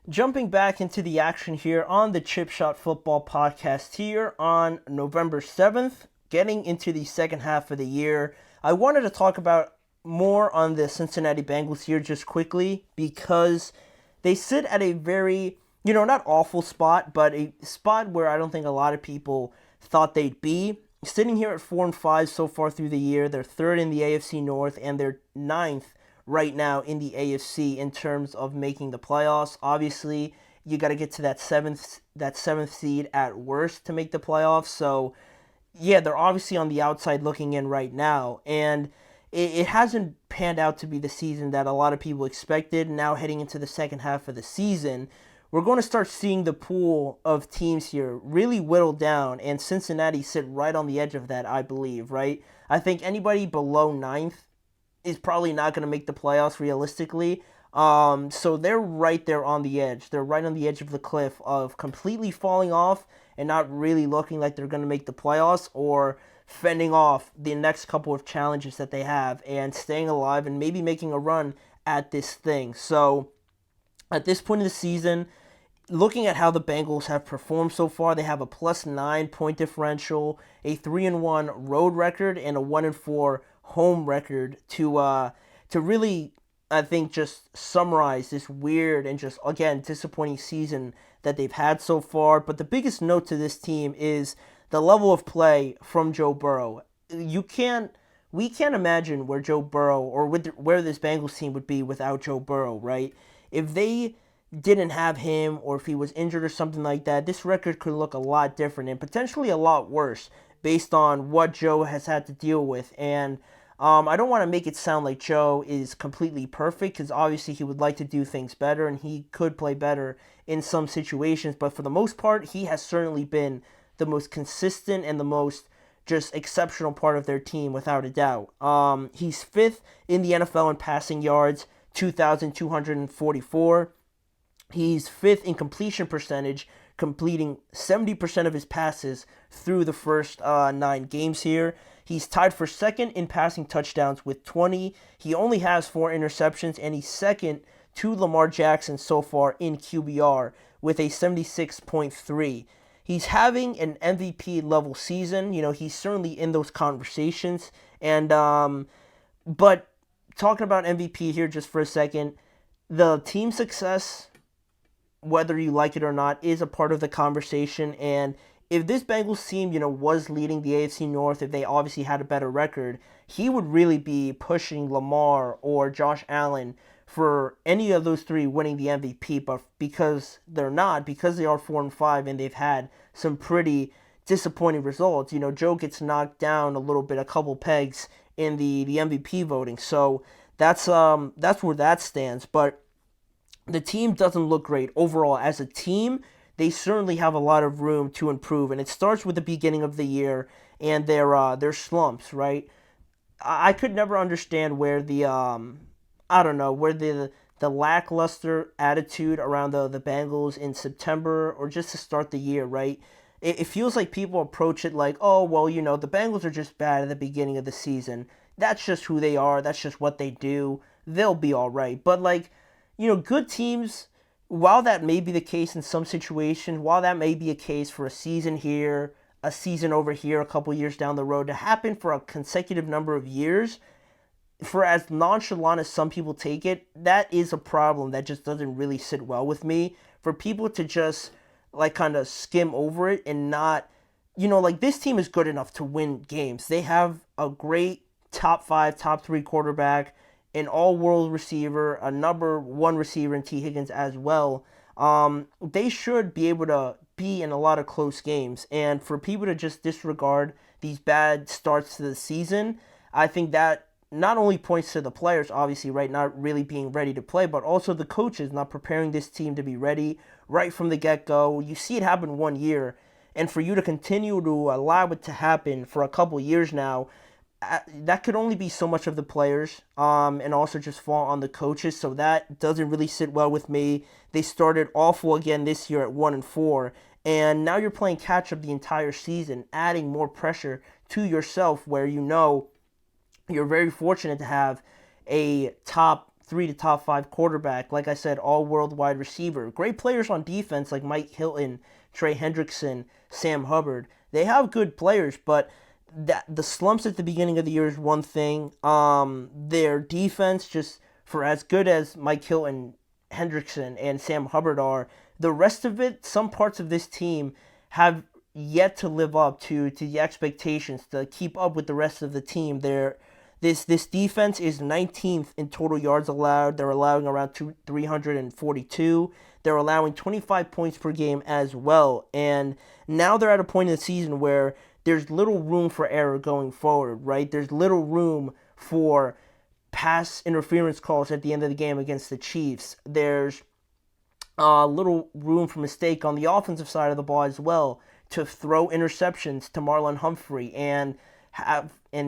Jumping back into the action here on the Chip Shot Football Podcast here on November 7th, getting into the second half of the year. I wanted to talk about more on the Cincinnati Bengals here just quickly because they sit at a very, not awful spot, but a spot where I don't think a lot of people thought they'd be. Sitting here at 4-5 so far through the year, they're third in the AFC North and they're ninth right now in the AFC in terms of making the playoffs. Obviously, you got to get to that seventh seed at worst to make the playoffs. So, yeah, they're obviously on the outside looking in right now, and it hasn't panned out to be the season that a lot of people expected. Now heading into the second half of the season, we're going to start seeing the pool of teams here really whittle down, and Cincinnati sit right on the edge of that, I believe, right? I think anybody below ninth is probably not going to make the playoffs realistically. So they're right there on the edge. They're right on the edge of the cliff of completely falling off and not really looking like they're going to make the playoffs, or fending off the next couple of challenges that they have and staying alive and maybe making a run at this thing. So at this point in the season, looking at how the Bengals have performed so far, they have a +9 point differential, a 3-1 road record, and a 1-4 home record to really, I think, just summarize this weird and just, again, disappointing season that they've had so far. But the biggest note to this team is the level of play from Joe Burrow. We can't imagine where Joe Burrow, or where this Bengals team would be without Joe Burrow, right? If they didn't have him, or if he was injured or something like that, this record could look a lot different and potentially a lot worse based on what Joe has had to deal with. And I don't want to make it sound like Joe is completely perfect, because obviously he would like to do things better and he could play better in some situations, but for the most part, he has certainly been the most consistent and the most just exceptional part of their team without a doubt. He's fifth in the NFL in passing yards, 2,244. He's fifth in completion percentage, completing 70% of his passes through the first 9 games here. He's tied for second in passing touchdowns with 20. He only has 4 interceptions, and he's second to Lamar Jackson so far in QBR with a 76.3. He's having an MVP level season. He's certainly in those conversations. And but talking about MVP here just for a second, the team success, whether you like it or not, is a part of the conversation. And if this Bengals team, was leading the AFC North, if they obviously had a better record, he would really be pushing Lamar or Josh Allen for any of those three winning the MVP. But because they're not, because they are 4-5 and they've had some pretty disappointing results, Joe gets knocked down a little bit, a couple pegs in the MVP voting. So that's where that stands. But the team doesn't look great overall as a team. They certainly have a lot of room to improve, and it starts with the beginning of the year and their slumps, right? I could never understand where the lackluster attitude around the Bengals in September or just to start the year, right? It feels like people approach it like, oh, well, the Bengals are just bad at the beginning of the season. That's just who they are. That's just what they do. They'll be all right. But, good teams, while that may be the case in some situations, while that may be a case for a season here, a season over here, a couple years down the road, to happen for a consecutive number of years, for as nonchalant as some people take it, that is a problem that just doesn't really sit well with me. For people to just, kind of skim over it and not, this team is good enough to win games. They have a great top 5, top 3 quarterback, an all-world receiver, a number 1 receiver in T. Higgins as well. They should be able to be in a lot of close games. And for people to just disregard these bad starts to the season, I think that not only points to the players, obviously, right, not really being ready to play, but also the coaches not preparing this team to be ready right from the get-go. You see it happen one year, and for you to continue to allow it to happen for a couple years now, that could only be so much of the players, and also just fall on the coaches. So that doesn't really sit well with me. They started awful again this year at 1-4, and now you're playing catch up the entire season, adding more pressure to yourself, where you're very fortunate to have a top 3 to top 5 quarterback. Like I said, all world wide receiver. Great players on defense like Mike Hilton, Trey Hendrickson, Sam Hubbard. They have good players, but that the slumps at the beginning of the year is one thing. Their defense, just for as good as Mike Hilton, Hendrickson, and Sam Hubbard are, the rest of it, some parts of this team have yet to live up to the expectations, to keep up with the rest of the team. This defense is 19th in total yards allowed. They're allowing around 342. They're allowing 25 points per game as well. And now they're at a point in the season where there's little room for error going forward, right? There's little room for pass interference calls at the end of the game against the Chiefs. There's little room for mistake on the offensive side of the ball as well, to throw interceptions to Marlon Humphrey and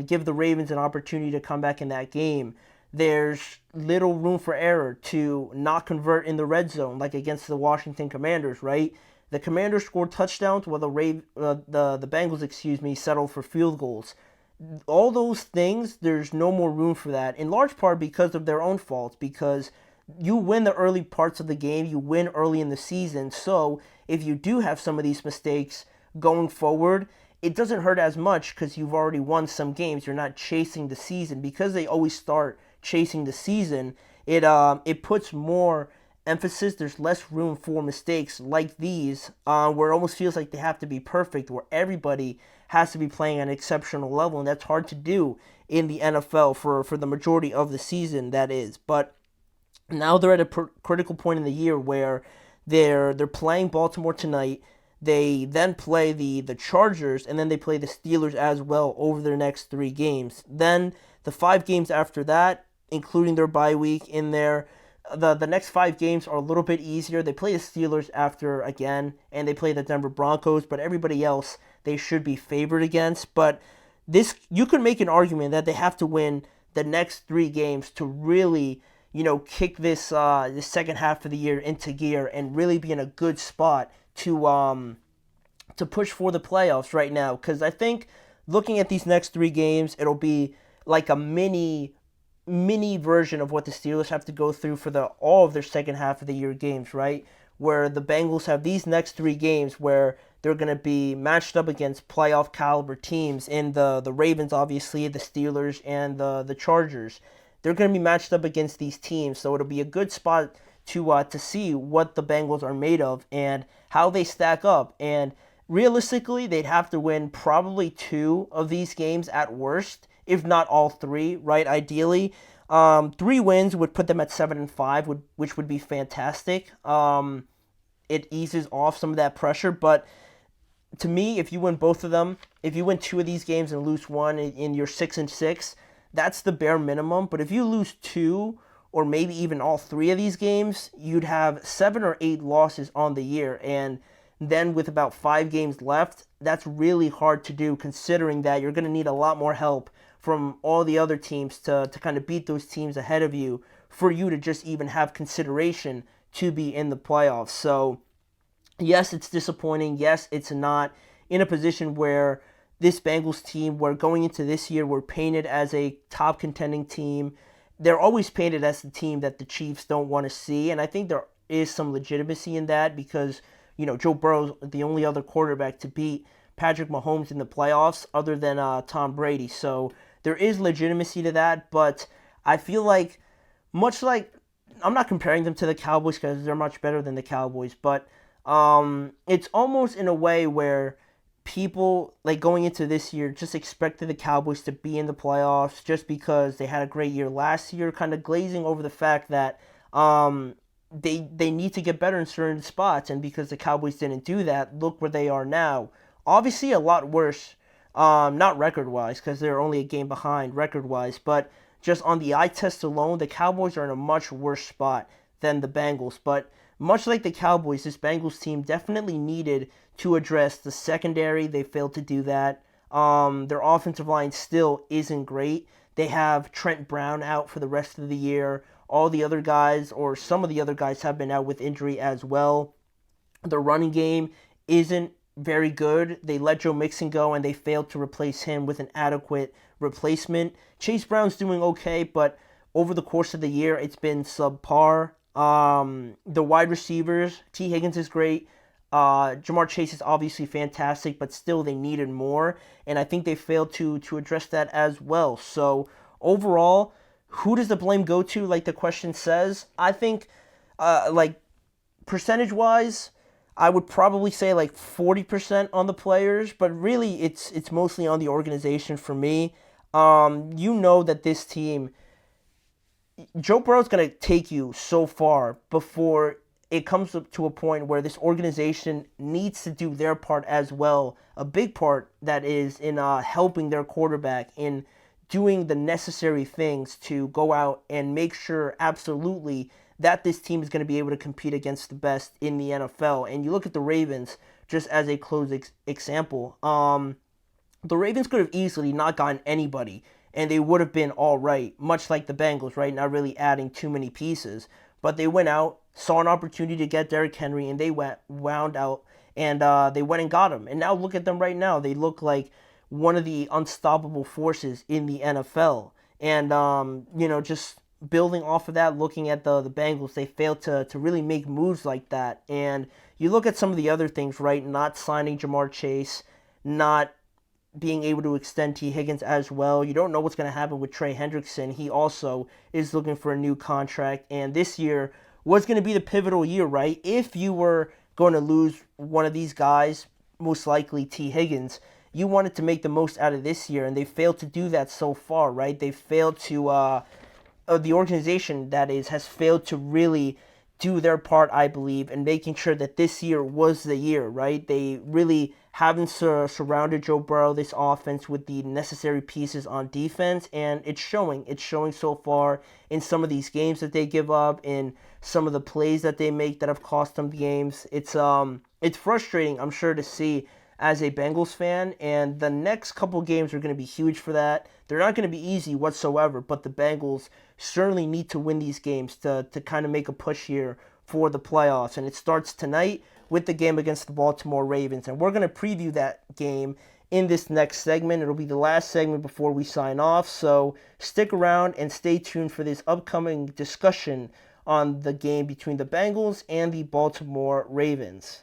give the Ravens an opportunity to come back in that game. There's little room for error to not convert in the red zone, like against the Washington Commanders, right? The Commanders scored touchdowns while the Bengals, settled for field goals. All those things, there's no more room for that, in large part because of their own faults, because you win the early parts of the game, you win early in the season, so if you do have some of these mistakes going forward, it doesn't hurt as much because you've already won some games. You're not chasing the season. Because they always start chasing the season, it puts more emphasis. There's less room for mistakes like these, where it almost feels like they have to be perfect, where everybody has to be playing at an exceptional level, and that's hard to do in the NFL for the majority of the season, that is. But now they're at a critical point in the year where they're playing Baltimore tonight. They then play the Chargers, and then they play the Steelers as well over their next 3 games. Then the 5 games after that, including their bye week in there, the next 5 games are a little bit easier. They play the Steelers after again, and they play the Denver Broncos, but everybody else they should be favored against. But this, you could make an argument that they have to win the next 3 games to really, kick this second half of the year into gear and really be in a good spot to push for the playoffs right now. Because I think looking at these next 3 games, it'll be like a mini version of what the Steelers have to go through for all of their second half of the year games, right? Where the Bengals have these next 3 games where they're going to be matched up against playoff caliber teams in the Ravens, obviously, the Steelers, and the Chargers. They're going to be matched up against these teams, so it'll be a good spot to see what the Bengals are made of and how they stack up. And realistically, they'd have to win probably 2 of these games at worst, if not all 3, right? Ideally, 3 wins would put them at 7-5, which would be fantastic. It eases off some of that pressure, but to me, if you win both of them, if you win 2 of these games and lose 1 in your 6-6, that's the bare minimum. But if you lose 2 or maybe even all 3 of these games, you'd have 7 or 8 losses on the year. And then with about 5 games left, that's really hard to do, considering that you're going to need a lot more help from all the other teams to kind of beat those teams ahead of you for you to just even have consideration to be in the playoffs. So yes, it's disappointing. Yes, it's not in a position where this Bengals team, where going into this year, we're painted as a top contending team. They're always painted as the team that the Chiefs don't want to see, and I think there is some legitimacy in that because, Joe Burrow is the only other quarterback to beat Patrick Mahomes in the playoffs other than Tom Brady. So there is legitimacy to that, but I feel like, much like, I'm not comparing them to the Cowboys because they're much better than the Cowboys, but it's almost in a way where people, like, going into this year, just expected the Cowboys to be in the playoffs just because they had a great year last year, kind of glazing over the fact that they need to get better in certain spots, and because the Cowboys didn't do that, look where they are now. Obviously a lot worse, not record-wise, because they're only a game behind record-wise, but just on the eye test alone, the Cowboys are in a much worse spot than the Bengals. But much like the Cowboys, this Bengals team definitely needed to address the secondary. They failed to do that. Their offensive line still isn't great. They have Trent Brown out for the rest of the year. All the other guys, or some of the other guys, have been out with injury as well. The running game isn't very good. They let Joe Mixon go, and they failed to replace him with an adequate replacement. Chase Brown's doing okay, but over the course of the year, it's been subpar. The wide receivers, T. Higgins is great. Jamar Chase is obviously fantastic, but still they needed more, and I think they failed to address that as well. So overall, who does the blame go to? Like the question says, I think, like percentage wise, I would probably say like 40% on the players, but really it's mostly on the organization for me. You know that this team, Joe Burrow's going to take you so far before it comes up to a point where this organization needs to do their part as well. A big part that is in helping their quarterback, in doing the necessary things to go out and make sure absolutely that this team is going to be able to compete against the best in the NFL. And you look at the Ravens just as a close example. The Ravens could have easily not gotten anybody, and they would have been all right, much like the Bengals, right? Not really adding too many pieces. But they went out, saw an opportunity to get Derrick Henry, and they wound out, and they went and got him. And now look at them right now. They look like one of the unstoppable forces in the NFL. And, just building off of that, looking at the Bengals, they failed to really make moves like that. And you look at some of the other things, right? Not signing Jamar Chase, not being able to extend T. Higgins as well. You don't know what's going to happen with Trey Hendrickson. He also is looking for a new contract. And this year was going to be the pivotal year, right? If you were going to lose one of these guys, most likely T. Higgins, you wanted to make the most out of this year, and they failed to do that so far, right? They failed to, the organization, that is, has failed to really do their part, I believe, in making sure that this year was the year, right? They really haven't surrounded Joe Burrow, this offense, with the necessary pieces on defense, and it's showing. It's showing so far in some of these games that they give up, in some of the plays that they make that have cost them games. It's frustrating, I'm sure, to see as a Bengals fan, and the next couple games are going to be huge for that. They're not going to be easy whatsoever, but the Bengals certainly need to win these games to kind of make a push here for the playoffs. And it starts tonight with the game against the Baltimore Ravens. And we're going to preview that game in this next segment. It'll be the last segment before we sign off. So stick around and stay tuned for this upcoming discussion on the game between the Bengals and the Baltimore Ravens.